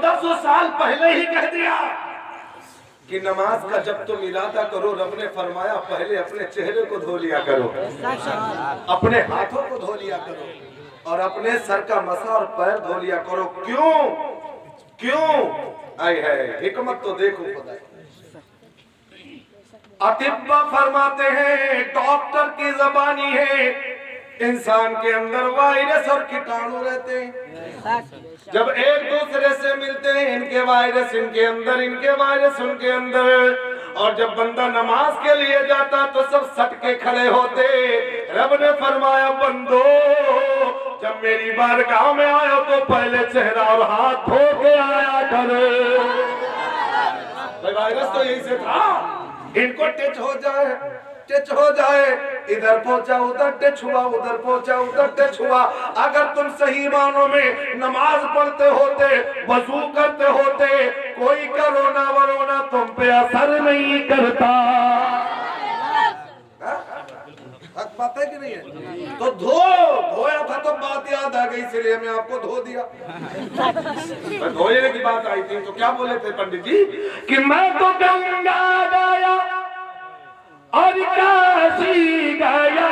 1400 साल पहले ही कह दिया कि नमाज का जब तुम इरादा करो, रब ने फरमाया पहले अपने चेहरे को धो लिया करो, अपने हाथों को धो लिया करो और अपने सर का मसा और पैर धो लिया करो। क्यों क्यों? आए है हिकमत तो देखो खुदा। अतिब्बा फरमाते हैं, डॉक्टर की जबानी है, इंसान के अंदर वायरस और कीटाणु रहते हैं। जब एक दूसरे से मिलते हैं, इनके वायरस इनके अंदर, इनके वायरस उनके अंदर, और जब बंदा नमाज के लिए जाता तो सब सट के खड़े होते। रब ने फरमाया बंदो, जब मेरी बारगाह में आयो तो पहले चेहरा और हाथ धो के आया करो। वायरस तो यही से था, इनको टच हो जाए, इधर पहुंचा उधर टच हुआ, उधर पहुंचा उधर टच हुआ। अगर तुम सही मानों में नमाज पढ़ते होते, वजू करते होते, कोई करोना वरोना तुम पे असर नहीं करता। बात है कि नहीं है? तो धोया था तो बात याद आ गई, इसलिए मैं आपको धो दिया। धोने की बात आई थी तो क्या बोले थे पंडित जी कि मैं तो गंगा गया और काशी गया,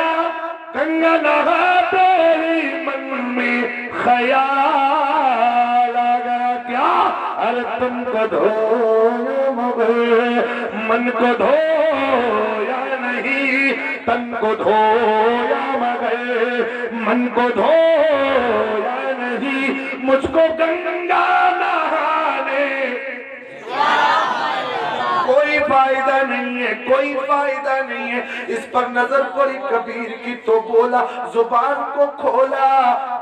गंगा नहाते ही मन में ख्याल आ गया। क्या? अरे तुमको धोया मगर मन को धोया नहीं, तन को धोया मगर मन को धोया नहीं। मुझको गंगा नहाने कोई फायदा नहीं है, कोई फायदा नहीं है। इस पर नजर पड़ी कबीर की तो बोला, जुबान को खोला,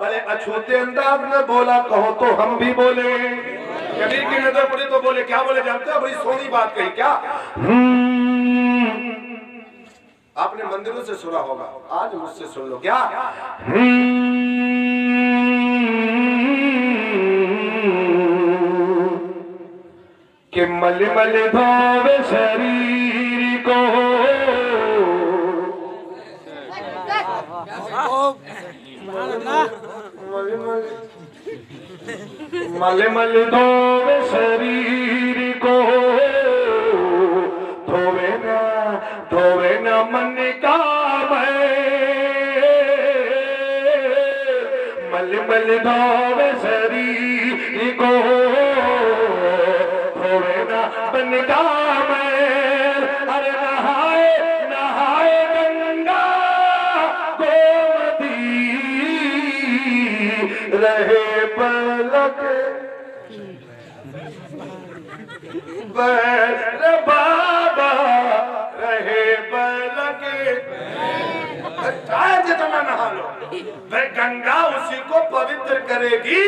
भले अछूते अंदाज में बोला, कहो तो हम भी बोले। कबीर की नजर पड़ी तो बोले, क्या बोले जानते हो? बड़ी सोनी बात कही। क्या? आपने मंदिरों से सुना होगा, आज मुझसे सुन लो। क्या? कि मल मल धोवे शरीर को, मल मल धोवे शरीर को, धोवे न मन का मल मल धोवे शरीर को, बनगा मैं। अरे नहाए गंगा गोमती, रहे पलक बाबा, रहे पलक। चाहे जितना नहा लो, वह गंगा उसी को पवित्र करेगी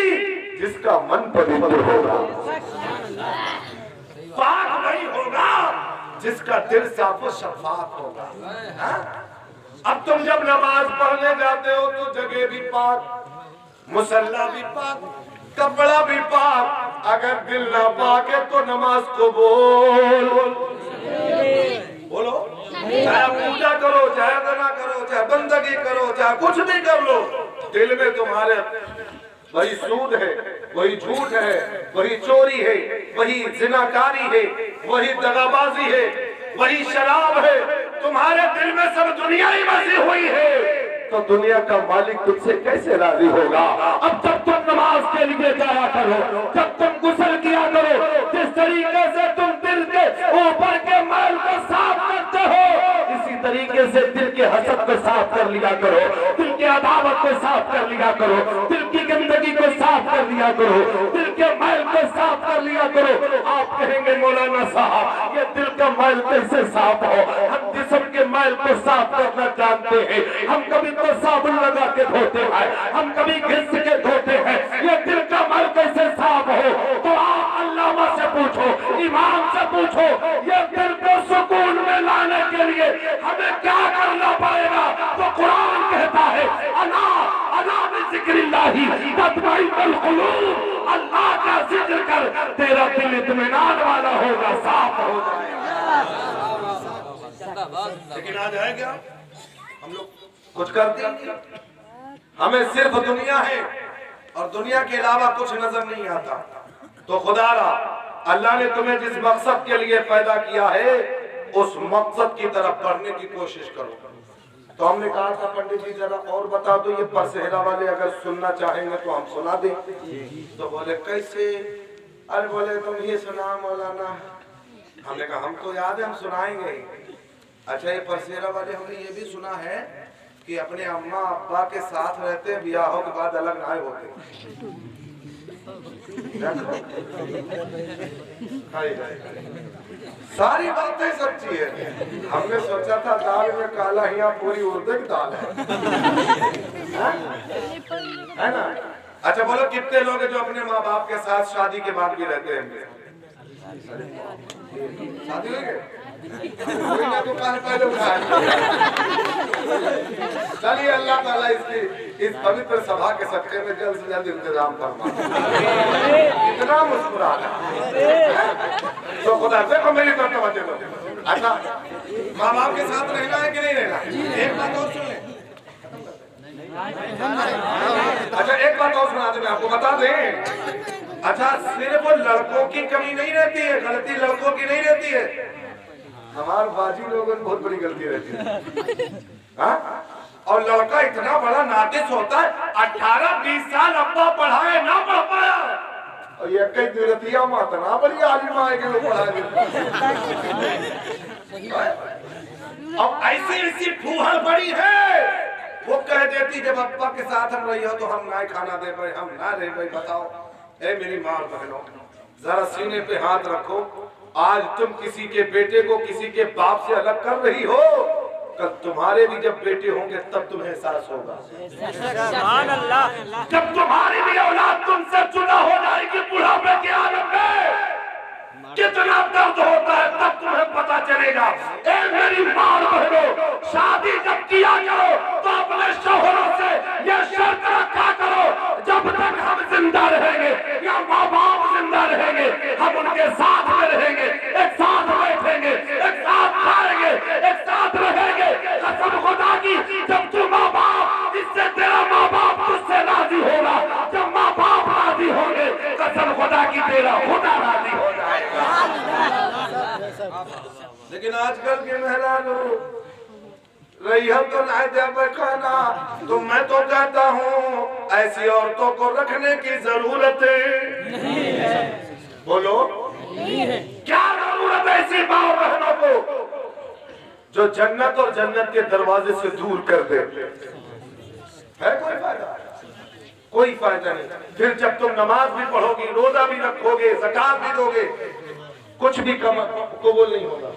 जिसका मन पवित्र होगा। पाक नहीं होगा जिसका दिल साफ और शफाफ होगा। अब तुम जब नमाज पढ़ने जाते हो तो जगह भी पाक, मुसल्ला भी पाक, कपड़ा भी पाक। अगर दिल ना पाक है तो नमाज को बोलो, चाहे पूजा करो, चाहे अदना करो, चाहे बंदगी करो, चाहे कुछ भी कर लो, दिल में तुम्हारे वही सूद है, वही झूठ है, वही चोरी है, वही जिनाकारी है, वही दगाबाजी है, वही शराब है। तुम्हारे दिल में सब दुनिया ही बसी हुई है, तो दुनिया का मालिक तुझसे कैसे राजी होगा? अब जब तुम नमाज के लिए जाया करो, जब तुम गुस्ल किया करो, जिस तरीके से तुम दिल के ऊपर के मैल को साफ करते हो, इसी तरीके से दिल के हसद को साफ कर लिया करो, दिल के अदावत को साफ कर लिया करो, दिल की गंदगी को साफ कर लिया करो, दिल के मैल को साफ कर लिया करो। आप कहेंगे मौलाना साहब ये दिल का मैल कैसे साफ हो? हम जिस्म के मैल को साफ करना जानते हैं, हम कभी तो साबुन लगा के धोते हैं, हम कभी घिस के धोते हैं। ये दिल का मैल कैसे साफ हो? तो आप अल्लामा से पूछो, इमाम से पूछो, ये दिल को सुकून में लाने के लिए हमें क्या करना पड़ेगा? तो कुरान कहता है अला बिज़िक्रिल्लाहि तत्मइन्नुल कुलूब, अल्लाह का जिक्र कर, तेरा दिल इत्मीनान वाला होगा, साफ हो जाएगा। लेकिन आज है क्या? हम लोग कुछ करते हैं, हमें सिर्फ दुनिया है और दुनिया के अलावा कुछ नजर नहीं आता। तो खुदारा अल्लाह ने तुम्हें जिस मकसद के लिए पैदा किया है उस मकसद की तरफ बढ़ने की कोशिश करो। तो हमने कहा था पंडित जी जरा और बता दो, ये परसेहरा वाले अगर सुनना चाहेंगे तो हम सुना दें। तो बोले कैसे? अरे बोले तुम ये सुना मौलाना। हमने कहा हम तो याद है, हम सुनाएंगे। अच्छा, ये परसेहरा वाले हमने ये भी सुना है कि अपने अम्मा अब्बा के साथ रहते हैं, ब्याहों के बाद अलग ना होते। सारी बातें सच्ची है। हमने सोचा था दाल में काला हिया पूरी उर्दू की दाल है ना। अच्छा बोलो, कितने लोग हैं जो अपने माँ बाप के साथ शादी के बाद भी रहते हैं? शादी हो गई? कोई ना तो कान पहले उठाया। चलिए अल्लाह ताला इसकी इस पवित्र सभा के सदके में जल्द से जल्द इंतजाम फरमाए। इतना मुस्कुराना तो खुदा देखो मेरी तरफ तवज्जो दो। अच्छा, माँ बाप के साथ रहना है कि नहीं रहना? एक बात और सुन ले। अच्छा एक बात और सुना दे, मैं आपको बता दें। अच्छा, सिर्फ लड़कों की कमी नहीं रहती है, गलती लड़कों की नहीं रहती है। हमारे बाजी लोगों में बहुत बड़ी गलती रहती है। हाँ? और लड़का इतना बड़ा नाटिस होता है, 18-20 साल अब्बा पढ़ाए ना पढ़ पाया, और ये कई दुरतिया माता ना बड़ी आलिम आएगी वो पढ़ाएगी। अब ऐसी ऐसी फूहड़ बड़ी है, वो कह देती जब अब्बा के साथ हम रही हो तो हम ना खाना दे पाए, हम ना रह पाए। बताओ ए मेरी माँ बहनों, जरा सीने पे हाथ रखो। आज तुम किसी के बेटे को किसी के बाप से अलग कर रही हो, कल तुम्हारे भी जब बेटे होंगे तब तुम्हें एहसास होगा। जब तुम्हारी भी औलाद तुमसे जुदा हो जाएगी बुढ़ापे के आलम में, कितना दर्द होता है तब तुम्हें पता चलेगा। ए मेरी माँ बहनों, शादी जब किया करो तो अपने शौहरों से यह शर्त रखा करो, जब तक हम जिंदा रहेंगे या माँ बाप जिंदा रहेंगे, हम उनके साथ में रहेंगे, एक साथ बैठेंगे, एक साथ खाएंगे, एक साथ रहेंगे। कसम खुदा की, जब तू माँ बाप, इससे तेरा माँ बाप तुझसे राजी होगा। जब माँ बाप राजी होंगे, कसम खुदा की तेरा खुदा राजी हो जाएगा। लेकिन आजकल के मेहरानू रही तो ना जब खाना, तो मैं तो कहता हूँ ऐसी औरतों को रखने की जरूरत नहीं है। बोलो नहीं है। क्या जरूरत है ऐसी माँ बहनों को जो जन्नत और जन्नत के दरवाजे से दूर कर दे? है कोई फायदा? कोई फायदा नहीं। फिर जब तुम नमाज भी पढ़ोगी, रोजा भी रखोगे, ज़कात भी दोगे, कुछ भी कबूल नहीं होगा।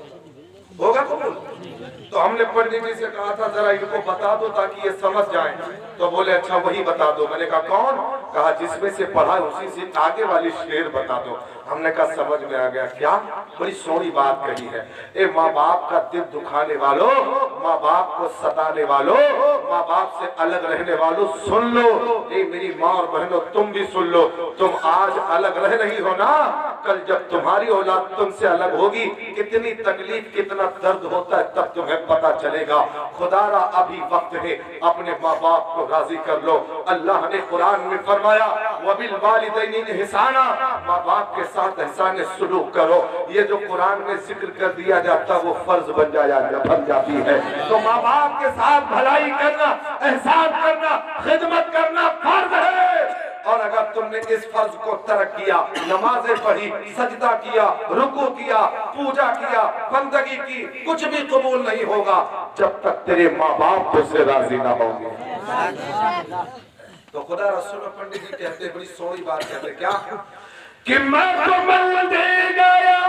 होगा कबूल? तो हमने पंडित जी से कहा था जरा इनको बता दो ताकि ये समझ जाएं। तो बोले अच्छा वही बता दो। मैंने कहा कौन? कहा जिसमें से पढ़ा उसी से आगे वाली शेर बता दो। हमने कहा समझ में आ गया। क्या बड़ी सोहनी बात कही है। ए माँ बाप का दिल दुखाने वालों, माँ बाप को सताने वालों, माँ बाप से अलग रहने वालों, सुन लो। ए मेरी माँ और बहनों, तुम भी सुन लो। तुम आज अलग रह रही हो ना, कल जब तुम्हारी औलाद तुमसे अलग होगी, कितनी तकलीफ कितना दर्द होता है तब तुम्हें पता चलेगा। खुदारा अभी वक्त है, अपने माँ बाप को राजी कर लो। अल्लाह ने कुरान में फरमाया वबिल वालिदैनि इहसाना, माँ बाप के साथ एहसान सुलूक करो। ये जो कुरान में जिक्र कर दिया जाता वो फर्ज बन जाती है। तो माँ बाप के साथ भलाई करना, एहसान करना, खिदमत करना फर्ज है। और अगर तुमने इस फर्ज को तर्क किया, नमाजें पढ़ी, सजदा किया, रुकू किया, पूजा किया, बंदगी की, कुछ भी कबूल नहीं होगा जब तक तेरे माँ बाप तुझसे राजी ना होंगे। तो खुदा रसूल पंडित जी कहते बड़ी सोहनी बात कहते, क्या कि मैं तो मल दे गया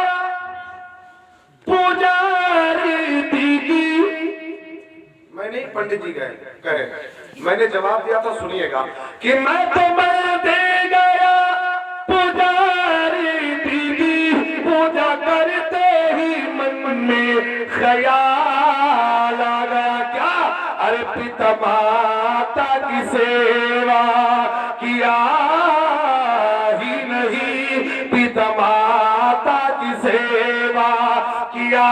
पुजारी की। मैं नहीं, पंडित जी गए कहे, मैंने जवाब दिया था, सुनिएगा कि मैं तो मल दे गया पुजारी की, पूजा करते ही मन में ख्याल आ गया। क्या? अरे पिता माता की सेवा किया ही नहीं, पिता माता की सेवा किया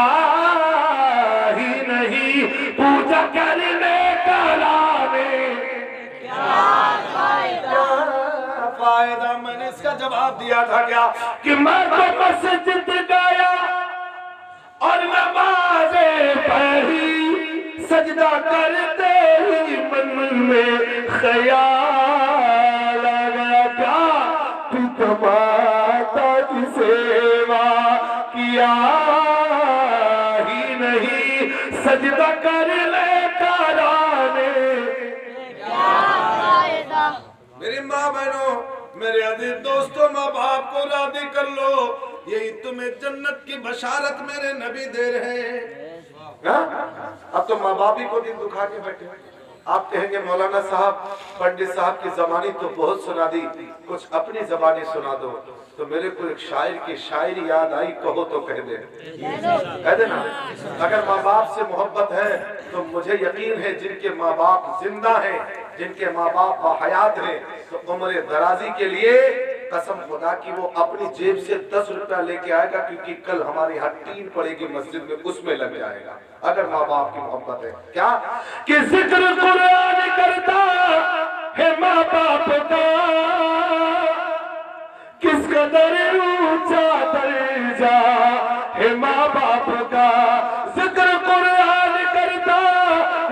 ही नहीं, पूजा करने का फायदा। मैंने इसका जवाब दिया था क्या कि मैं तो मस्जिद गया और नमाज़े पढ़ी, सजदा करते ही मन में ख्याल आ गया क्या तू तो माता की सेवा किया ही नहीं, सजदा कर ले ताराने। मेरी माँ बहनों, मेरे अजीज दोस्तों, माँ बाप को राजी कर लो, यही तुम्हें जन्नत की बशारत मेरे नबी दे रहे हैं। अब तो माँ बाप ही को दिन दुखा के बैठे। आप कहेंगे मौलाना साहब, पंडित साहब की जबानी तो बहुत सुना दी, कुछ अपनी जबानी सुना दो। तो मेरे को एक शायर की शायरी याद आई, कहो तो कह दे, कह देना। अगर माँ बाप से मोहब्बत है तो मुझे यकीन है जिनके माँ बाप जिंदा हैं, जिनके माँ बाप बाहयात हैं, तो उम्र दराजी के लिए कसम खुदा की वो अपनी जेब से 10 रुपया लेके आएगा, क्योंकि कल हमारे यहाँ टीन पड़ेगी मस्जिद में, उसमें लग जाएगा। अगर माँ बाप की मोहब्बत है क्या कि जिक्र कुरान करता है माँ बाप का, किस कदर ऊंचा दर्जा है माँ बाप का। जिक्र कुरान करता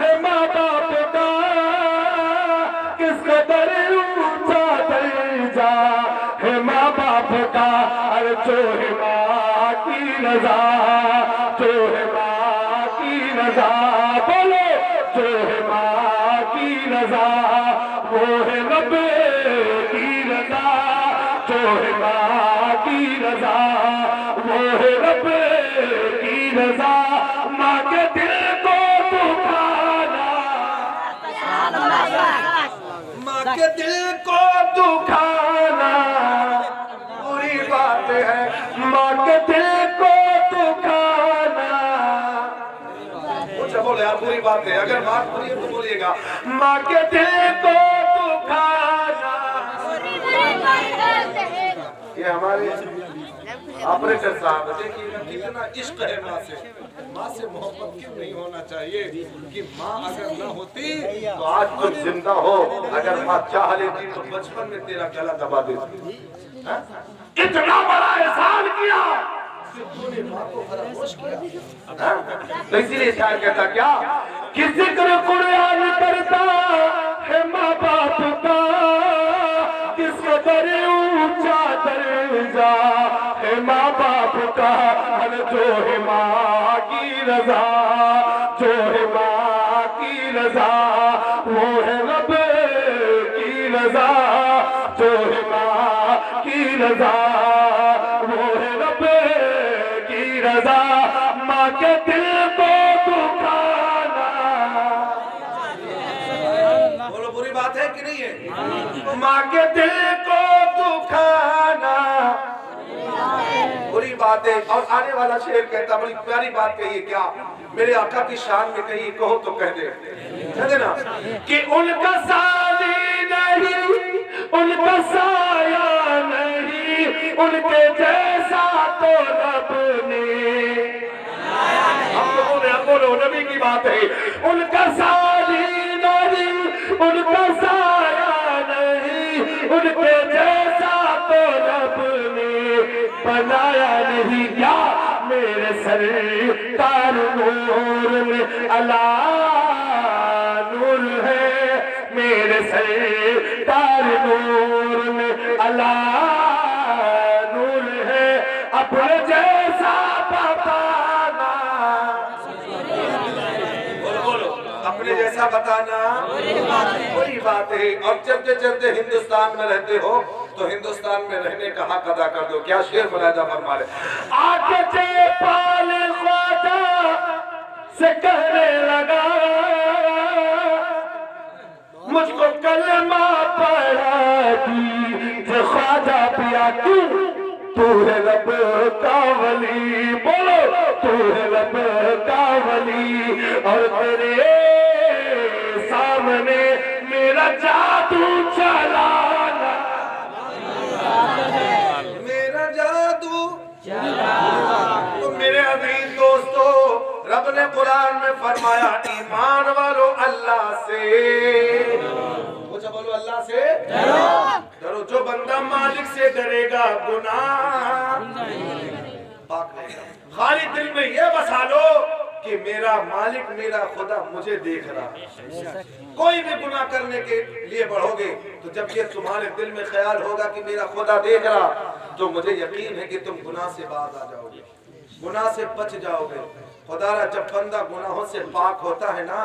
है माँ बाप का, किस कदर ऊंचा दर्जा है माँ बाप का। अरे जो है माँ की रजा, जो है माँ की रजा, बोलो जो है माँ की रजा, वो है रब की रजा। जो है माँ की रजा, वो है रब की रजा। माँ के दिल को दुखाना, माँ के दिल को दुखाना बुरी बात है, माँ के दिल को दुखाना। कुछ बोले यार, बुरी बात है, अगर बात बुरी है तो बोलिएगा। माँ के दिल को दुखाना, ये हमारे ऑपरेटर साहब, देखिए कितना इश्क है माँ से। माँ से मोहब्बत क्यों नहीं होना चाहिए कि माँ अगर न होती तो आज तुम जिंदा हो, अगर माँ चाह लेती तो बचपन में तेरा गला दबा देती। इतना बड़ा एहसान किया, माँ को फरामोश किया। तो इसीलिए शायर कहता क्या कि जिक्र कुरान करता है माँ बाप का, किस कदर ऊंचा दर्जा है माँ बाप का। जो है माँ की रजा, जो है माँ की रजा, वो है रब की रजा। जो है माँ की रजा, वो है रब की रजा। माँ के दिल को दुखाना, बोलो बुरी बात है कि नहीं है? माँ के दिल को दुखाना बुरी बात है। और आने वाला शेर कहता, बड़ी प्यारी बात कही क्या, मेरे आका की शान में कही, कहो तो कह दे, कह देना कि उनका साली नहीं, उनका साया नहीं, उनके जैसा तो रब ने। हम तो बोलो नबी की बात है। उनका साली नहीं, उनका साया नहीं, उनके जैसा तो रब ने बनाया नहीं। क्या मेरे सरकार नूर में अला नूर है, मेरे सरकार नूर में अला नूर है, अपने जैसा बताना। बोलो अपने जैसा बताना वही बात है। और चलते चलते हिंदुस्तान में रहते हो तो हिंदुस्तान में रहने का हक अदा कर दो। क्या शेर बनाजा फरमा रहे, आके जयपाल ख्वाजा से कहने लगा, मुझको कलमा पढ़ा दी जो ख्वाजा पिया, क्यों तू है रब का वली। बोलो तू है रब का वली, और तेरे सामने मेरा जादू चलाना, मेरा जादू। तो मेरे अजीज दोस्तों, रब ने कुरान में फरमाया, ईमान वालों अल्लाह से, बोलो अल्लाह से करो। जो बंदा मालिक से डरेगा गुनाह पाक रहेगा। खाली दिल में ये बसा लो कि मेरा मालिक मेरा खुदा मुझे देख रहा। कोई भी गुनाह करने के लिए बढ़ोगे तो जब ये तुम्हारे दिल में ख्याल होगा कि मेरा खुदा देख रहा, तो मुझे यकीन है कि तुम गुनाह से बाज आ जाओगे, गुनाह से बच जाओगे। खुदारा जब बंदा गुनाहों से पाक होता है ना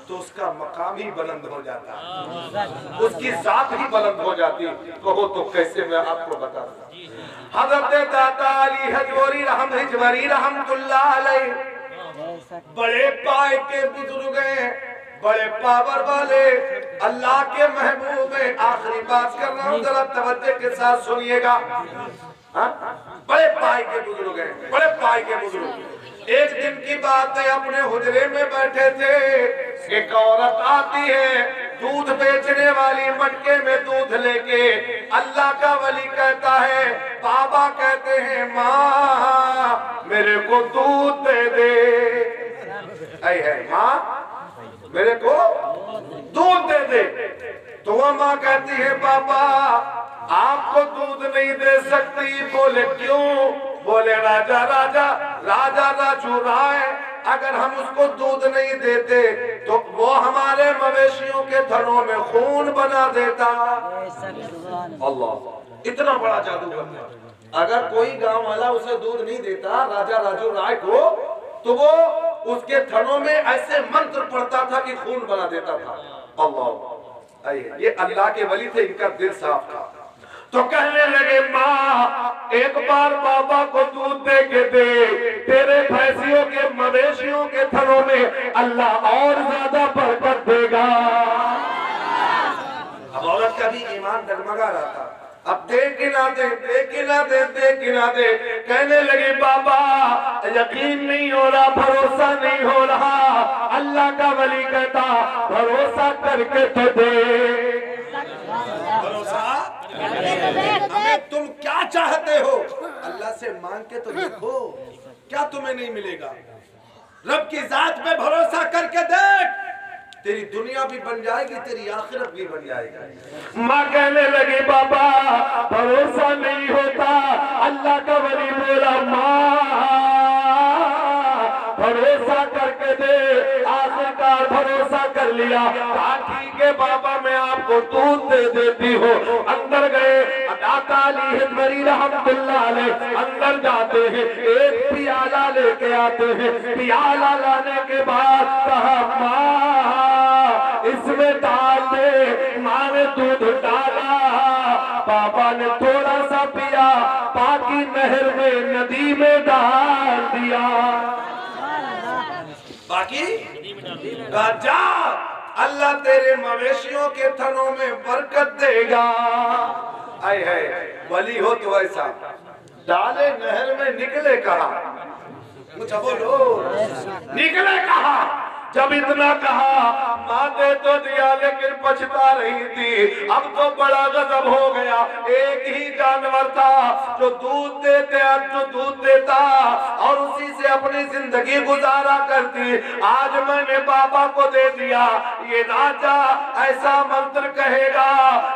तो उसका मकाम ही बुलंद हो जाता है, उसकी जात ही बुलंद हो जाती। कहो तो कैसे, मैं आपको बता दूं। हज़रत दाता अली हजवरी रहमतुल्लाह अलैह बड़े पाए के बुजुर्ग हैं, बड़े पावर वाले अल्लाह के महबूब हैं। आखिरी बात कर रहा हूँ, जरा तवज्जो के साथ सुनिएगा। बड़े पाए के बुजुर्ग हैं, बड़े पाए के बुजुर्ग। एक दिन की बात है, अपने हुजरे में बैठे थे, एक औरत आती है दूध बेचने वाली, मटके में दूध लेके। अल्लाह का वली कहता है, बाबा कहते हैं माँ मेरे को दूध दे दे। है माँ मेरे को दूध दे दे। तो वह माँ कहती है बाबा आपको दूध नहीं दे सकती। बोले क्यों? बोले राजा राजू राय अगर हम उसको दूध नहीं देते तो वो हमारे मवेशियों के थनों में खून बना देता। अल्लाह, इतना बड़ा जादूगर। अगर कोई गांव वाला उसे दूध नहीं देता राजा राजू राय को, तो वो उसके थनों में ऐसे मंत्र पढ़ता था कि खून बना देता था। अल्लाह, ये अल्लाह के वली थे, इनका दिल साफ था। तो कहने लगे माँ एक बार बाबा को दूध दे के दे, तेरे भैंसियों के मवेशियों के थनों में अल्लाह और ज्यादा बरकत देगा। अब औरत का भी ईमान डगमगा रहा था। अब दे कि ना दे, दे कि ना दे, दे कि ना दे। कहने लगे बाबा यकीन नहीं हो रहा, भरोसा नहीं हो रहा। अल्लाह का वली कहता भरोसा करके तो दे। भरोसा हमें तुम क्या चाहते हो अल्लाह से मांग के तो देखो, क्या तुम्हें नहीं मिलेगा। रब की जात में भरोसा करके देख, तेरी दुनिया भी बन जाएगी, तेरी आखिरत भी बन जाएगी। माँ कहने लगी बाबा भरोसा नहीं होता। अल्लाह का वली बोला माँ भरोसा करके दे। आखिरकार भरोसा कर लिया। ठीक है बाबा मैं आपको दूध दे देती हूँ। अंदर गए, दाता अली हजवरी रहमतुल्लाह अलैह अंदर जाते हैं, एक पियाला लेके आते हैं। पियाला लाने के बाद कहा माँ इसमें डाल दे। माँ ने दूध डाला, पापा ने थोड़ा सा पिया, बाकी नहर में नदी में डाल दिया। बाकी जा अल्लाह तेरे मवेशियों के थनों में बरकत देगा। आए है वली हो तो ऐसा डाले नहर में निकले कहा, कुछ बोलो निकले कहा। जब इतना कहा माँ दे तो दिया लेकिन पछता रही थी। अब तो बड़ा गजब हो गया। एक ही जानवर था जो दूध देता और उसी से अपनी जिंदगी गुजारा करती। आज मैंने बाबा को दे दिया, ये राजा ऐसा मंत्र कहेगा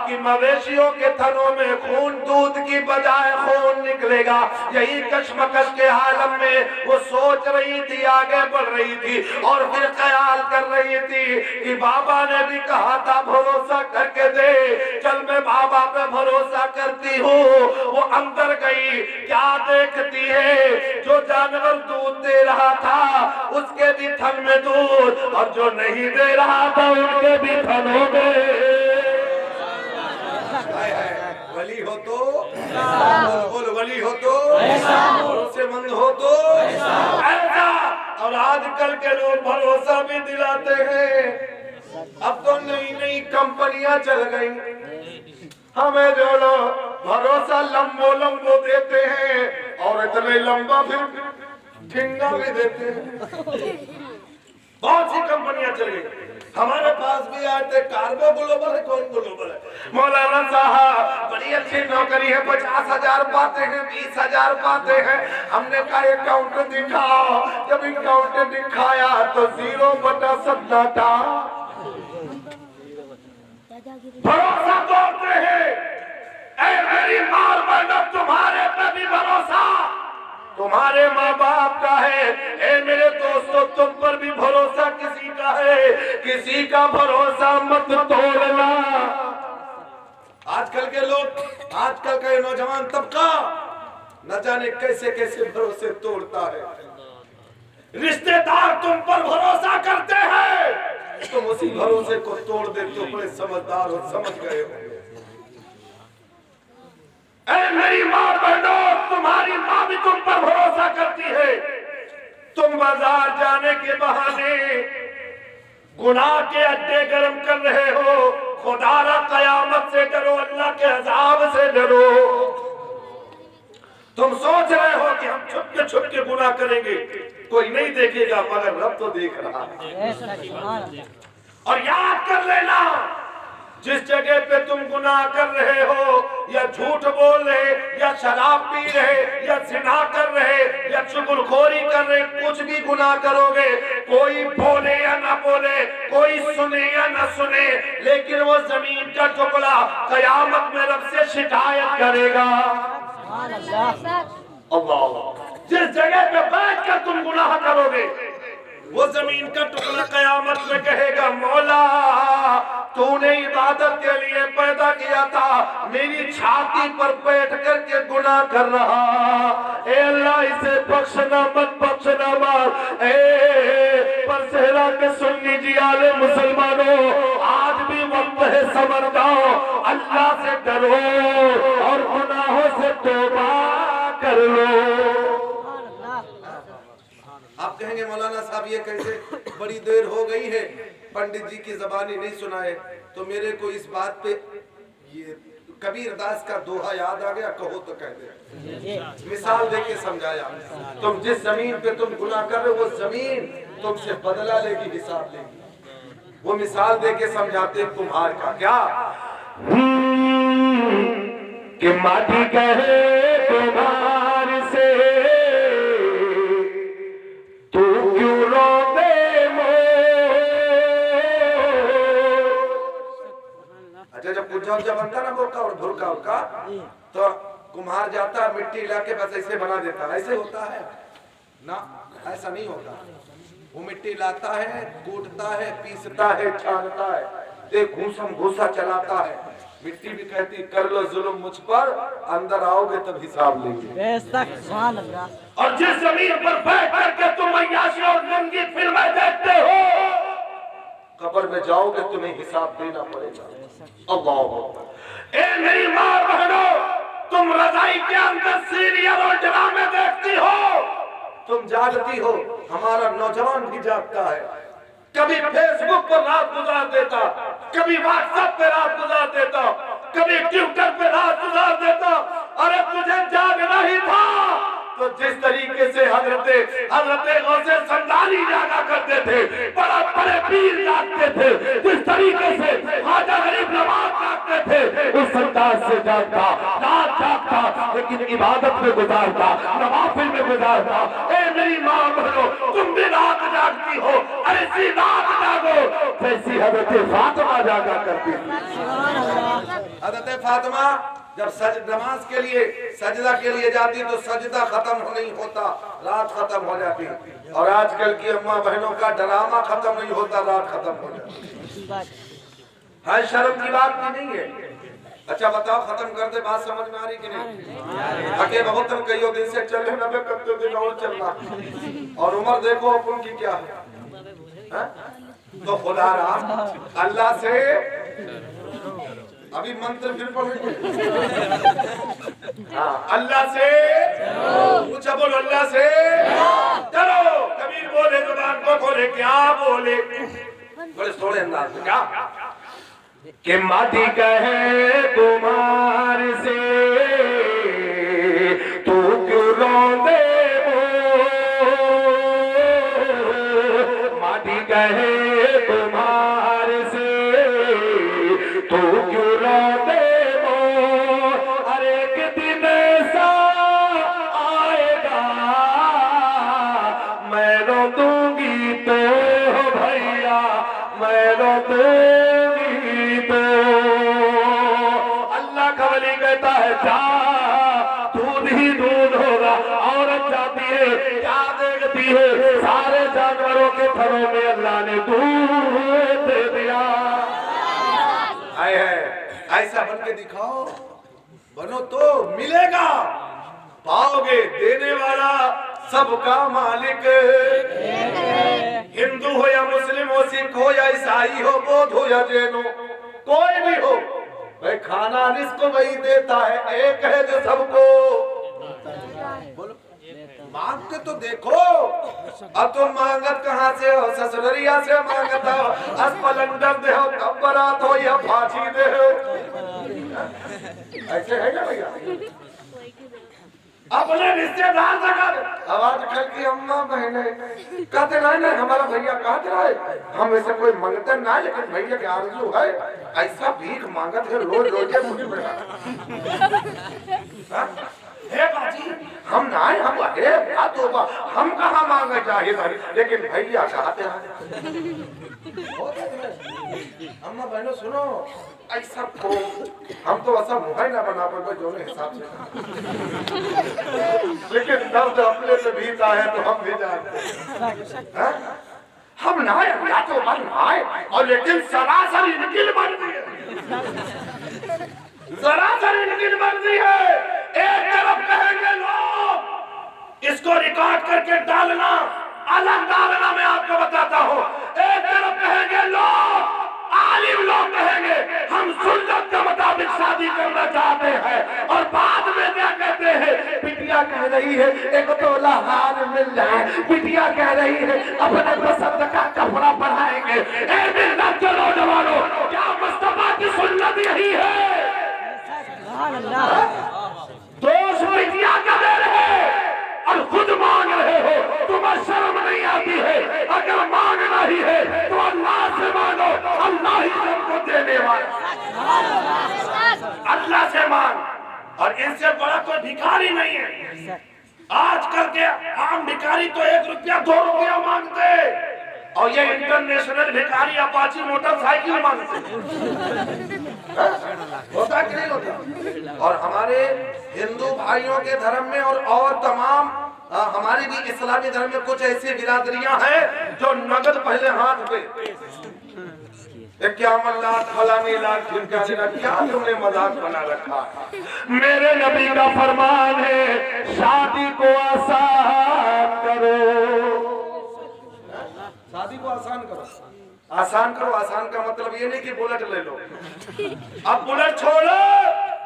कि मवेशियों के थनों में खून, दूध की बजाय खून निकलेगा। यही कश्मकश के आलम में वो सोच रही थी, आगे बढ़ रही थी और फिर ख्याल कर रही थी कि बाबा ने भी कहा था भरोसा करके दे। चल मैं बाबा पे भरोसा करती हूँ। वो अंदर गई, क्या देखती है जो जानवर दूध दे रहा था उसके भी थन में दूध, और जो नहीं दे रहा था उनके भी थनों में। वली हो तो बोल, वली हो तो भरोसेमंद हो तो ऐसा। और आजकल के लोग भरोसा भी दिलाते हैं। अब तो नई नई कंपनियां चल गई, हमें जो लोग भरोसा लंबो देते हैं और इतने लंबा फिर ठिंगा भी देते हैं। बहुत सी कंपनियां चल गई। हमारे पास भी आते कार्गो ग्लोबल है, कौन ग्लोबल है? मौलाना साहब बड़ी अच्छी नौकरी है, 50,000 पाते हैं, 20,000 पाते हैं। हमने कहा अकाउंट दिखाओ। जब अकाउंट दिखाया तो 0/7 था। भरोसा तोड़ते हैं। ऐ मेरी मार बहनों, तुम्हारे पे भी भरोसा तुम्हारे माँ बाप का है। ऐ मेरे दोस्तों, तुम पर भी भरोसा किसी का है। किसी का भरोसा मत तोड़ना। आजकल के लोग, आजकल का ये नौजवान तबका न जाने कैसे कैसे भरोसे तोड़ता है। रिश्तेदार तुम पर भरोसा करते हैं, तुम उसी भरोसे को तोड़ देते हो। बड़े समझदार और समझ गए हो। ऐ मेरी माँ बहनों, तुम्हारी माँ भी तुम पर भरोसा करती है। तुम बाजार जाने के बहाने गुनाह के अड्डे गर्म कर रहे हो। खुदारा कयामत से डरो, अल्लाह के अज़ाब से डरो। तुम सोच रहे हो कि हम छुप के गुनाह करेंगे, कोई नहीं देखेगा, मगर रब तो देख रहा है। और याद कर लेना, जिस जगह पे तुम गुनाह कर रहे हो, या झूठ बोल रहे, या शराब पी रहे, या ज़िना कर रहे, या चुगलखोरी कर रहे, कुछ भी गुनाह करोगे, कोई बोले या ना बोले, कोई सुने या ना सुने, लेकिन वो जमीन का टुकड़ा कयामत में रब से शिकायत करेगा। अल्लाह, जिस जगह पे बैठ कर तुम गुनाह करोगे, वो जमीन का टुकड़ा कयामत में कहेगा, मौला तूने इबादत के लिए पैदा किया था, मेरी छाती पर बैठ करके गुनाह कर रहा। ए अल्लाह, इसे बख्शना मत, बख्शना मत। पर सेहरा के सुन्नी जियाले मुसलमानों, आज भी वक्त है, समझ जाओ, अल्लाह से डरो और गुनाहों से तौबा कर लो। आप कहेंगे मौलाना साहब ये कैसे, बड़ी देर हो गई है, पंडित जी की जबानी नहीं सुनाए। तो मेरे को इस बात पे ये कबीर दास का दोहा याद आ गया, कहो तो कह दे। मिसाल देके समझाया, तुम जिस जमीन पे तुम गुनाह कर रहे हो, वो जमीन तुमसे बदला लेगी, हिसाब लेगी। वो मिसाल देके समझाते कुम्हार का क्या, कि माटी कहे कुम्हार से, तू क्यों रोते अच्छा, जब पूजा उजा बनता ना बोका और धुरका उरका, तो कुम्हार जाता है, मिट्टी लाके बस ऐसे बना देता है। ऐसे होता है ना, ऐसा नहीं होता। वो मिट्टी लाता है, कूटता है, पीसता है, छानता है, देख घूसम घूसा चलाता है। मिट्टी भी कहती कर लो जुल्म मुझ पर, अंदर आओगे तब हिसाब लेंगे। और जिस जमीन पर बैठ करके तुम अय्याशी और रंगी फिल्में देखते हो, कब्र में जाओगे तुम्हें हिसाब देना पड़ेगा। अल्लाह, ए मेरी माँ बहनों, तुम रजाई के अंदर सीरियल और ड्रामे देखती हो, तुम जागती हो, हमारा नौजवान भी जागता है। कभी फेसबुक पर रात गुजार देता, कभी व्हाट्सएप पे रात गुजार देता, कभी ट्विटर पे रात गुजार देता। अरे तुझे जागना ही था तो जिस तरीके से हजरत गौसे संदानी जागा करते थे, बड़ा बड़े पीर जागते थे, जिस तरीके से ख्वाजा गरीब नवाज जागते थे, उस अंदाज से जागता, रात जागता, लेकिन इबादत में गुजारता, नवाफिल में गुजारता। ए मेरी माँ बहनों, तुम भी रात जागती हो, ऐसी रात जागो जैसी हजरत फातिमा जागा करती थी। हजरत फातिमा जब नमाज के लिए, सजदा के लिए जाती तो सजदा खत्म नहीं होता, रात खत्म हो जाती। और आजकल की अम्मा बहनों का ड्रामा खत्म नहीं होता, रात खत्म हो जाती। है शर्म की बात भी नहीं है। अच्छा बताओ, खत्म कर दे, बात समझ में आ रही कि नहीं? थके बहुत तुम कई दिन से चल रहे, नब्बे करते दिन और चलना, और उम्र देखो अपन की क्या है। तो खुदा राम अल्लाह से अभी मंत्र फिर पढ़ेंगे। हाँ, अल्लाह से पूछा, बोलो अल्लाह से चलो। कबीर बोले, जुबान को खोले, क्या बोले, बड़े थोड़े अंदाज में, क्या कि माटी कहे कुमार से, तू क्यों रोंदे हो, माटी कहे कुमार से, तू क्यों रोंदे हो। हर एक दिन ऐसा आएगा, मैं रो दूंगी तो भैया, मैं रो दूंगी तो। अल्लाह का वली कहता होगा। औरत जाती है, क्या देखती है? सारे जानवरों के थनों में अल्लाह ने दूध दे दिया। आए है, ऐसा बन के दिखाओ, बनो तो मिलेगा, पाओगे। देने वाला सबका मालिक, हिंदू हो या मुस्लिम हो, सिख हो या ईसाई हो, बौद्ध हो या जैन हो, कोई भी हो, भाई खाना जिसको वही देता है, एक है जो सबको। बोलो, मांगते तो देखो। अब तुम मांगत कहाँ से हो? ससुररिया से मांगत हो, अस्पलंडर दे हो, तब बरात हो या फांसी दे हो। ऐसे है क्या भैया? अपने रिश्तेदार से कर आवाज करके अम्मा बहने कहते ना हमारा भैया कहते रहे, हम ऐसे कोई मांगते ना, लेकिन भैया की आरज़ू है, ऐसा भीख मांगत है रोज रोज मुझे बेटा। हे बाजी, हम ना है, हम हम कहाँ मांगे चाहिए भाई, लेकिन भैया कहते हैं। अम्मा बहनों सुनो, ऐसा को हम तो ऐसा मुँह ना बना पाए जो हिसाब से, लेकिन दर्द अपने से भीता है तो हम भी जानते हैं। हम ना या तो बन आए, और लेकिन सरासरी निकिल बनती है, सरासरी निकिल बनती है। एक तरफ कहेंगे लोग इसको रिकॉर्ड करके डालना, अलग डालना, मैं आपको बताता हूँ। एक तरफ कहेंगे लोग, आलिम लोग कहेंगे हम सुन्नत के मुताबिक शादी करना चाहते हैं, और बाद में क्या कहते हैं? बिटिया कह रही है एक तोला हार मिल जाए, बिटिया कह रही है अपने पसंद का कपड़ा पहनाएंगे। मिल्लत के नौजवानों, क्या मुस्तफा की सुन्नत यही है? दोस्त बिटिया का दे रहे और खुद मांग रहे हो, तुम्हें शर्म नहीं आती है? अगर मांगना ही है तो अल्लाह से मांगो, अल्लाह ही सबको देने वाला, अल्लाह से मांग। और इनसे बड़ा कोई भिखारी नहीं है। आजकल के आम भिखारी तो 1 रुपया 2 रुपया मांगते, और ये इंटरनेशनल भिखारी अपाची मोटरसाइकिल मांगते। होता कि नहीं होता? और हमारे हिंदू भाइयों के धर्म में और तमाम हमारी भी इस्लामी धर्म में कुछ ऐसी बिरादरियां हैं जो नगद पहले हाथ पे 51 लाख फलानी लाख क्या तुमने मजाक बना रखा? मेरे नबी का फरमान है, शादी को आसान करो, शादी को आसान करो। आसान करो, आसान का मतलब ये नहीं कि बुलेट ले लो। अब बुलेट छोड़ो,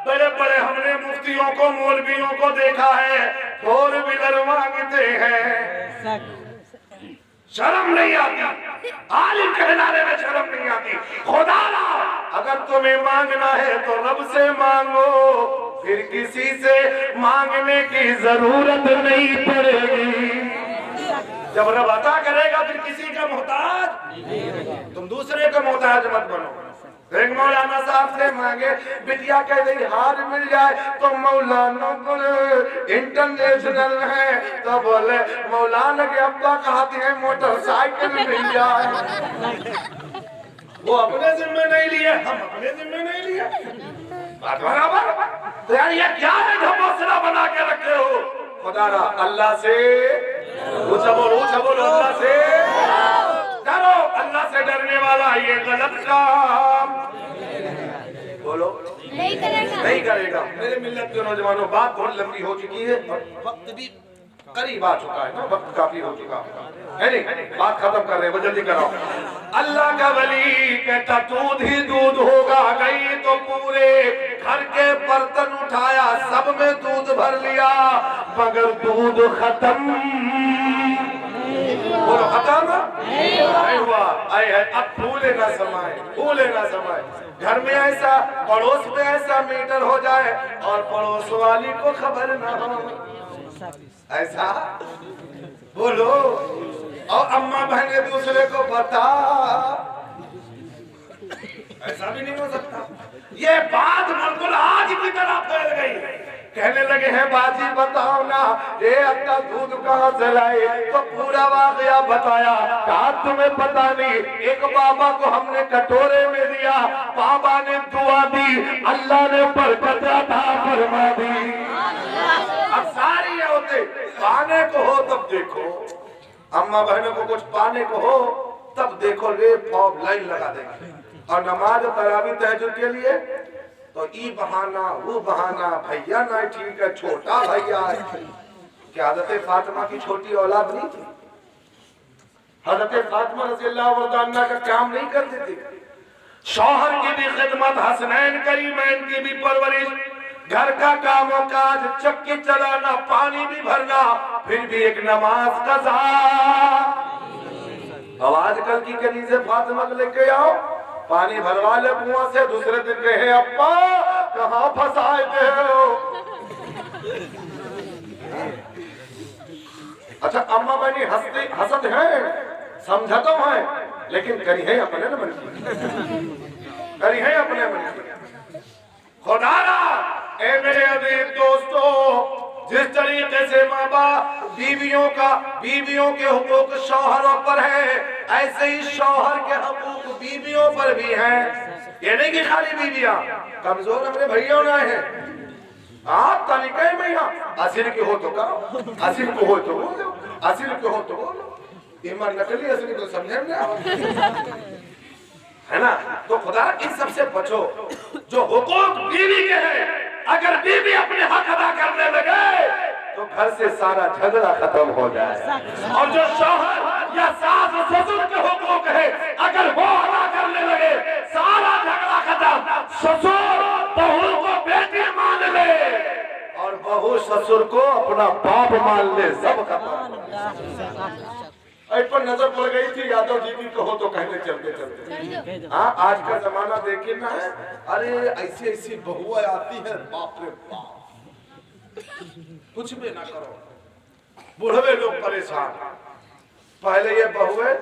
बड़े बड़े हमने मुफ्तियों को, मौलवियों को देखा है, 4 व्हीलर मांगते हैं, शर्म नहीं आती। आलिम कहलाने में शर्म नहीं आती। खुदा अगर तुम्हें मांगना है तो रब से मांगो, फिर किसी से मांगने की जरूरत नहीं पड़ेगी। जब रब अता करेगा फिर किसी का मोहताज, तुम दूसरे का मोहताज मत बनो। एक मौलाना साहब से मांगे, बिटिया कह रही हार मिल जाए, तो मौलाना बोले इंटरनेशनल है, तो बोले मौलाना के अब्बा कहते हैं मोटरसाइकिल मिल जाए। वो अपने जिम्मे नहीं लिए, हम अपने जिम्मे नहीं लिए, बात बराबर। तो यार ये क्या है जो मौसला बना के रखे हो? खुदारा अल्लाह से ऊंचा बोलो, अल्लाह से डरो। अल्लाह से डरने वाला ये गलत काम बोलो नहीं करेगा। मेरे मिल्लत के नौजवानों, बात बहुत लंबी हो चुकी है और वक्त भी करीब आ चुका है ना, वक्त काफी हो चुका है नहीं, बात खत्म कर रहे हैं, जल्दी कराओ। अल्लाह का वली कहता दूध ही दूध होगा, गई तो पूरे घर के बर्तन उठाया, सब में दूध भर लिया, मगर दूध खत्म, बोलो खत्म नहीं हुआ। अब भूले ना समाए, भूले ना समाए। घर में ऐसा, पड़ोस में ऐसा मीटर हो जाए और पड़ोस वाली को खबर ना हो, ऐसा बोलो। और अम्मा बहने दूसरे को बता, ऐसा भी नहीं हो सकता। ये बात बिल्कुल आज की तरह फैल गई। कहने लगे हैं बाजी बताओ ना, ये अक्का दूध कहाँ से लाए? तो पूरा वाकया बताया। कहा तुम्हें पता नहीं, एक बाबा को हमने कटोरे में दिया, बाबा ने दुआ दी, अल्लाह ने बरकत अता फरमा दी। अब सारी पाने को हो तब देखो, अम्मा बहनों को कुछ पाने को हो तब देखो, रे फॉर्म लाइन लगा देंगे। और नमाज तरावी तहज्जुद के लिए तो ई बहाना वो बहाना, भैया ना ठीक है, छोटा भैया है। क्या हज़रत फातिमा की छोटी औलाद नहीं थी? हज़रत फातिमा रज़ियल्लाहु अन्हा का काम नहीं करती थी? शौहर की भी खिदमत, हसनैन करीमैन की भी परवरिश, घर का कामों काज, चक्की चलाना, पानी भी भरना, फिर भी एक नमाज कज़ा। अब आजकल की कनीज़े फातिमा को लेके आओ, पानी भरवा ले कुआं से, दूसरे दिन कहे अप्पा कहाँ फंसाए थे हो। अच्छा अम्मा बनी हसद है, समझता है, लेकिन करी है अपने न मन की, करी है अपने मन की। खुदारा ए मेरे अजीज दोस्तों, जिस तरीके से माँ बाप बीवियों के हुकूक शौहरों पर है, ऐसे ही शौहर के हुकूक बीवियों पर भी हैं। ये नहीं कि खाली बीवियां कमजोर अपने भैया ना है, आप तनिके में यहाँ असिल के हो तो करो, असिल को हो तो बोलो, असिल को हो तो बोलो। ईमान नकली असली को समझे है ना? तो खुदा इन सबसे बचो जो हुकूक बीवी के हैं। अगर बीवी अपने हक अदा करने लगे तो घर से सारा झगड़ा खत्म हो जाए, और जो शौहर या सास ससुर के हुकूक है अगर वो अदा करने लगे सारा झगड़ा खत्म। ससुर बहू को बेटी मान ले और बहू ससुर को अपना बाप मान ले, सब खत्म। पर नजर पड़ गई थी यादव जी की, कहो तो कहने चलते चलते। हाँ आज का जमाना देखिए ना है, अरे ऐसी ऐसी बहुएं आती है, बाप रे बाप, कुछ भी ना करो, बुढ़वे लोग परेशान। पहले ये बहुएं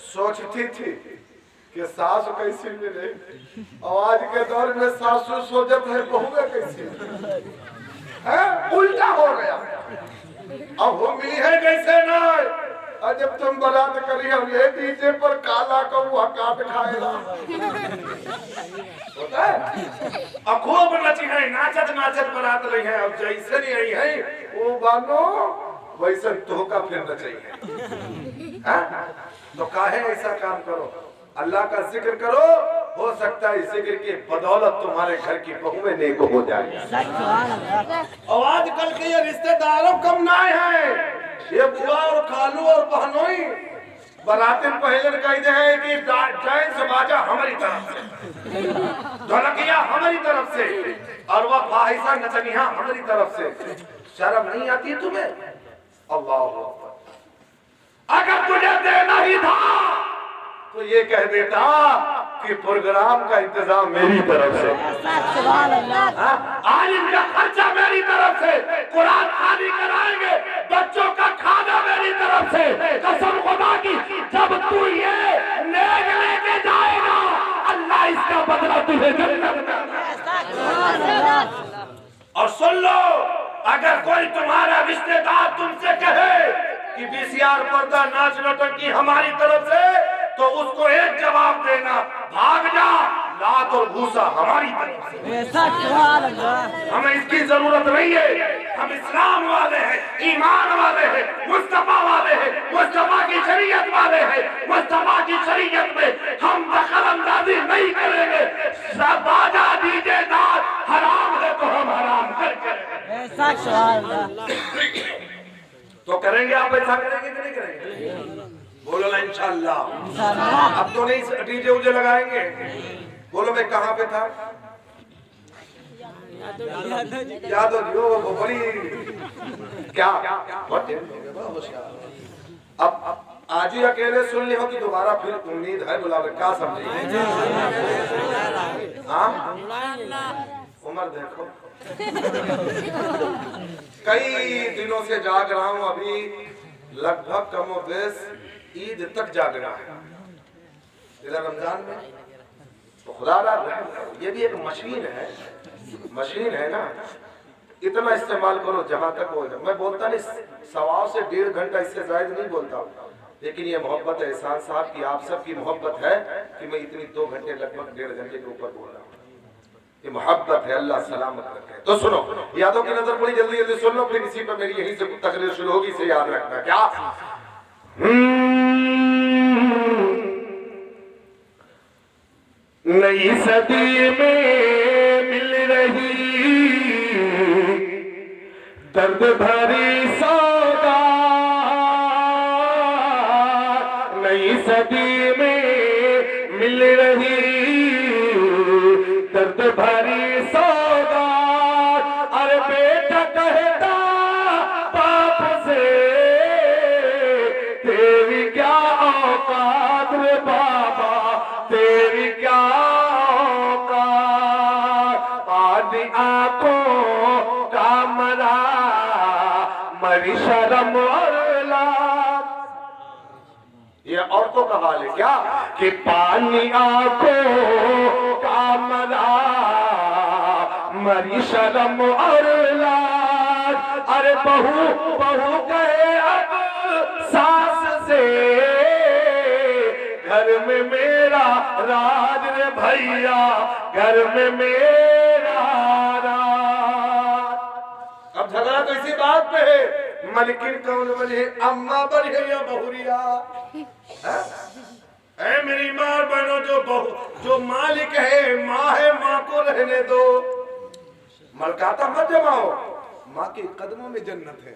सोचती थी कि सास कैसी मिले, और आज के दौर में सासू सोचत है बहुएं कैसी है, उल्टा हो गया। अब वो मिली है कैसे ना, जब तुम बारात करी हम ये डीजे पर काला कौआ काट खाएगा होता है। अब खूब नची है, नाचत नाचत बारात रही है, अब जैसे नहीं आई है वो बानो वैसे धोखा फिरना चाहिए। तो काहे ऐसा काम करो, अल्लाह का जिक्र करो, हो सकता है इस जिक्र की बदौलत तुम्हारे घर की बहुएं नेक हो जाए। और आजकल के ये रिश्तेदारों कम ना है, ये बुआ और खालू और बहनोई बरातिन पहले कह दे है कि डांस बाजा हमारी तरफ से, ढोलकिया हमारी तरफ से, और वह फाहिशा नचनिया हमारी तरफ से। शर्म नहीं आती तुम्हें? अल्लाह, अगर तुझे देना ही था तो ये कह देता कि प्रोग्राम का इंतजाम मेरी तरफ से, आलिम का खर्चा मेरी तरफ से, कुरान खानी कराएंगे, बच्चों का खाना मेरी तरफ से। कसम खुदा की, जब तू ये नेक लेके जाएगा अल्लाह इसका बदला तुझे जन्नत देगा। और सुन लो, अगर कोई तुम्हारा रिश्तेदार तुमसे कहे कि वीसीआर पर्दा नाच नौटंकी हमारी तरफ से, तो उसको एक जवाब देना, भाग जा, लात और भूसा हमारी तरफ से। हमें इसकी जरूरत नहीं है, हम इस्लाम वाले हैं, ईमान वाले हैं, मुस्तफा वाले हैं, मुस्तफा की शरीयत वाले हैं। मुस्तफा की शरीयत में हम दखल अंदाजी नहीं करेंगे। बाजा डीजे नाच हराम है तो हम हराम करके तो करेंगे। आप ऐसा करेंगे कि नहीं करेंगे? बोलो ना इंशाअल्लाह। अब तो नहीं डीजे उजे लगाएंगे। बोलो मैं कहाँ पे था? यादव जी वो बड़ी क्या अब आज ही अकेले सुन ली हो कि दोबारा फिर उम्मीद है बुलावे, क्या समझे? हाँ उम्र देखो, कई दिनों से जाग रहा हूँ, अभी लगभग कमो बेश ईद तक जागना है। रमजान में तो खुदा ये भी एक मशीन है ना, इतना इस्तेमाल करो जहां तक हो। मैं बोलता नहीं 1.25 से 1.5 घंटा, इससे ज्यादा नहीं बोलता, लेकिन ये मोहब्बत है एहसान साहब की, आप सबकी मोहब्बत है कि मैं इतनी 2 घंटे लगभग 1.5 घंटे के ऊपर बोल रहा हूँ। ये मोहब्बत है, अल्लाह सलामत रखे। तो सुनो, यादों की नजर पड़ी, जल्दी जल्दी सुन लो, फिर इसी पर मेरी यहीं से तकरीर शुरू होगी, इसे याद रखना। क्या नई सदी में मिल रही दर्द भरी सौगात, नई सदी में मिल रही दर्द भरी सौगात। अरे बेटा कहता बाप से तेरी क्या औकात रे बाबा, तेरी क्या औकात। आदि आंखों का मरा मरी शर्म और लाज। ये औरतों का हाल है क्या कि पानी आंखों का मरा मरी शर्म और लाज। अरे बहू बहू कहे अब सास से घर में मेरा राज रे भैया, घर में मेरा राज। अब झगड़ा तो इसी बात पे है, मलकिन कौन बने, अम्मा बड़ी है या बहुरिया? ऐ मेरी माँ बनो, जो मालिक है, माँ है, माँ को रहने दो। मलकाता मत जमाओ, माँ के कदमों में जन्नत है।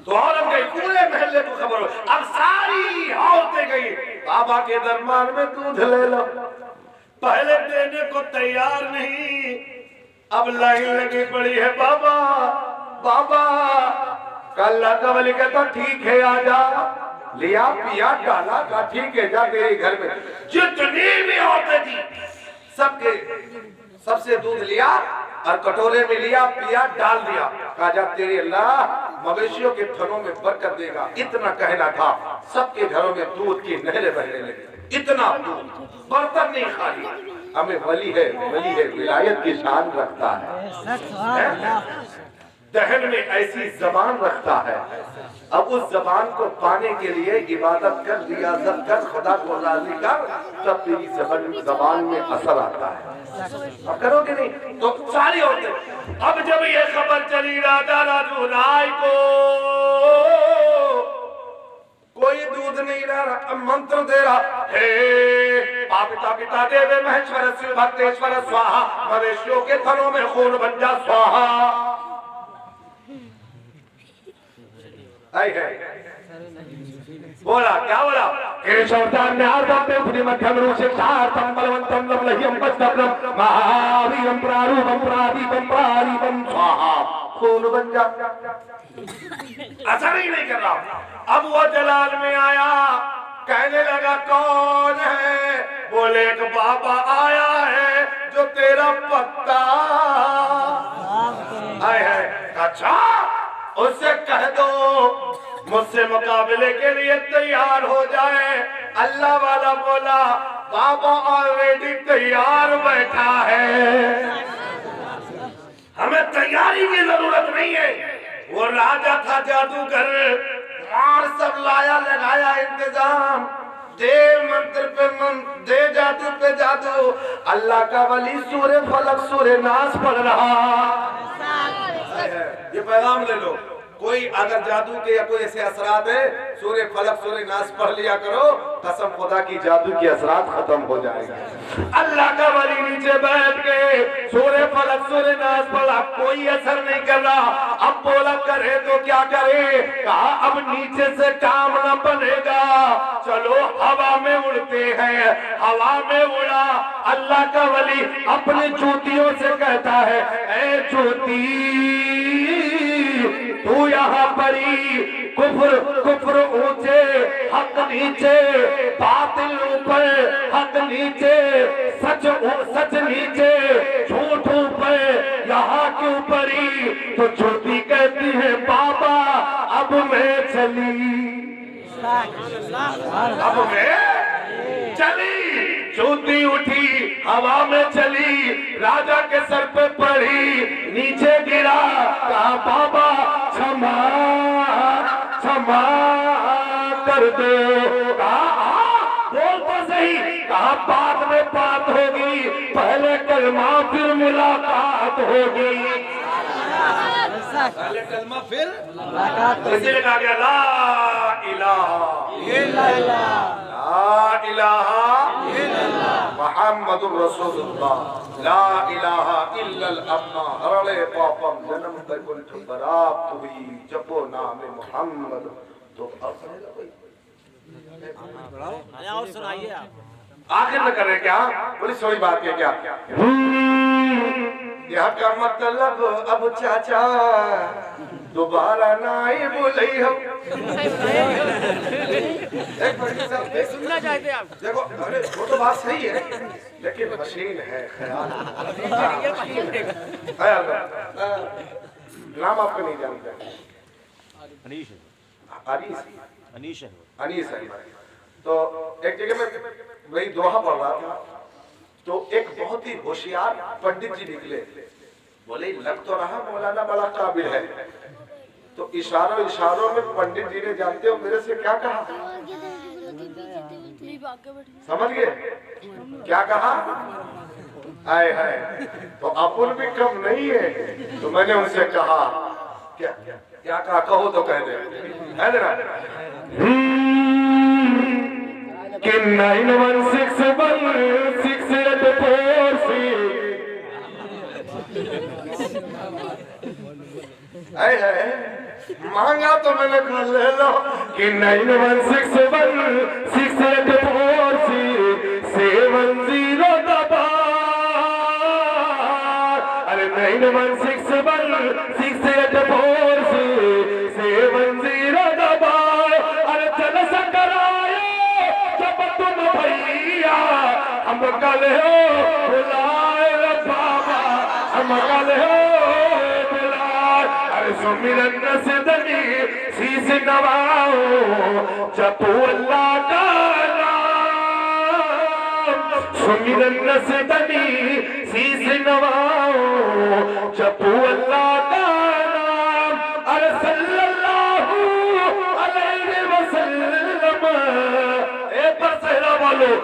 तो औरत गई, पूरे महल्ले को खबर हो, अब सारी औरतें गई बाबा के दरबार में दूध ले लो। पहले देने को तैयार नहीं, अब लाइन लगी पड़ी है। बाबा बाबा कल्ला का वली कहता ठीक है आजा, लिया पिया डाला का ठीक है, जा तेरे घर में जितनी भी औरतें थी सबसे दूध लिया और कटोरे में लिया, पिया, डाल दिया। कहा जा तेरे अल्लाह मवेशियों के थनों में बरकत देगा। इतना कहना था, सबके घरों में दूध की नहरें बहने लगी। इतना दूध, बर्तन नहीं खाली। हमें वली है, विलायत की शान रखता है, दहन में ऐसी जबान रखता है। अब उस जबान को पाने के लिए इबादत कर, रियाजत कर, खुदा को राजी कर, तब तेरी जबान में असर आता है। अब करोगे नहीं तो सारी औरतें। अब जब ये खबर चली राजा राजू राय को, कोई दूध नहीं रहा, मंत्र दे रहा, हे पापिता पिता देवे महेश्वर शिव भक्तेश्वर स्वाहा, मवेशियों के थनों में खून बन जा स्वाहा। बोला क्या बोला? केशवदान ने आर्दते पुनिमध्यम रूषिक्षार्थम बलवंतम लवलह्यम पस्तप्रम महावीरम प्रारूपम प्रादीपम प्रारीपम स्वाहा। खून बन जा। असर ही नहीं कर रहा। अब वो जलाल में आया, कहने लगा कौन है? बोले एक बाबा आया है जो तेरा पत्ता है। अच्छा उससे कह दो मुझसे मुकाबले के लिए तैयार हो जाए। अल्लाह वाला बोला बाबा ऑलरेडी तैयार बैठा है, हमें तैयारी की जरूरत नहीं है। वो राजा था जादूगर, और सब लाया लगाया इंतजाम, दे मंत्र पे मंत्र, दे जादू पे जादू। अल्लाह का वली सूरे फलक सूरे नास पढ़ रहा। ये पैगाम ले लो, कोई अगर जादू के या कोई ऐसे असरात है, सूर्य फलक सूर्य नास पढ़ लिया करो, कसम खुदा की जादू के असरात खत्म हो जाएगा। अल्लाह का वली नीचे बैठ के सूर्य फलक सूर्य नास पढ़ा, कोई असर नहीं कर रहा। अब बोला करे तो क्या करे? कहा अब नीचे से काम न बनेगा, चलो हवा में उड़ते हैं। हवा में उड़ा, अल्लाह का वली अपने जूतियों से कहता है, ऐ जूती तू यहाँ परी, कुफ्र ऊंचे, हक नीचे, बातिल ऊपर, हक नीचे, सच नीचे, झूठ ऊपर, यहाँ क्यों परी? तो ज्योति कहती है बाबा अब मैं चली, अब मैं चली। ज्योति उठी, हवा में चली, राजा के सर पे पड़ी, नीचे गिरा। कहा बाबा क्षमा क्षमा कर दो। कहा बोल तो सही। कहा अब बाद में बात होगी, पहले कलमा फिर मुलाकात होगी। पहले कलमा फिर मुलाकात। इसलिए कहा गया ला इलाहा इल्लल्लाह, ला इलाहा इल्लल्लाह मुहम्मदुर रसूलुल्लाह, ला इलाहा इल्लल अम्मा हरले पापम जन्म बैकुंठ बरात हुई, जपो नाम मोहम्मद तो और सुनाइए आप। आखिर में कर रहे क्या? बड़ी सही बात है क्या? यह का मतलब अब चाचा दोबारा ना ही बोले हम। एक बड़ी साहब सुनना चाहते हैं आप? देखो, अरे वो तो बात सही है, लेकिन मशीन है ख्याल। नाम आपका नहीं जानते? अनीश अनीस है। अनीस है। तो एक जगह में वही दोहा पढ़ रहा था, तो एक बहुत ही होशियार पंडित जी निकले, बोले लग तो रहा मौलाना बड़ा काबिल है। तो इशारों में पंडित जी ने जानते हो मेरे से क्या कहा? समझ गए क्या कहा? आए हाय, तो अपन भी कम नहीं है। तो मैंने उनसे कहा क्या क्या कहा, कहो तो कह दे, है ना? कि 91616846 मांगा तो मैंने कहा ले लो कि 9161684670 दबा। अरे 9161684670 दबा। अरे चल सकराए जब तुम भैया, हम कल हो बुलाए बाबा, हम कल हो बुलाए। अरे सुमिरन से दनी शीश नवाओ, जपो अल्लाह का नाम। सुमिरन से दनी शीश नवाओ, जपो अल्लाह का नाम। अरे सल्लल्लाहु अलैहि वसल्लम, ए पर सहरा वालों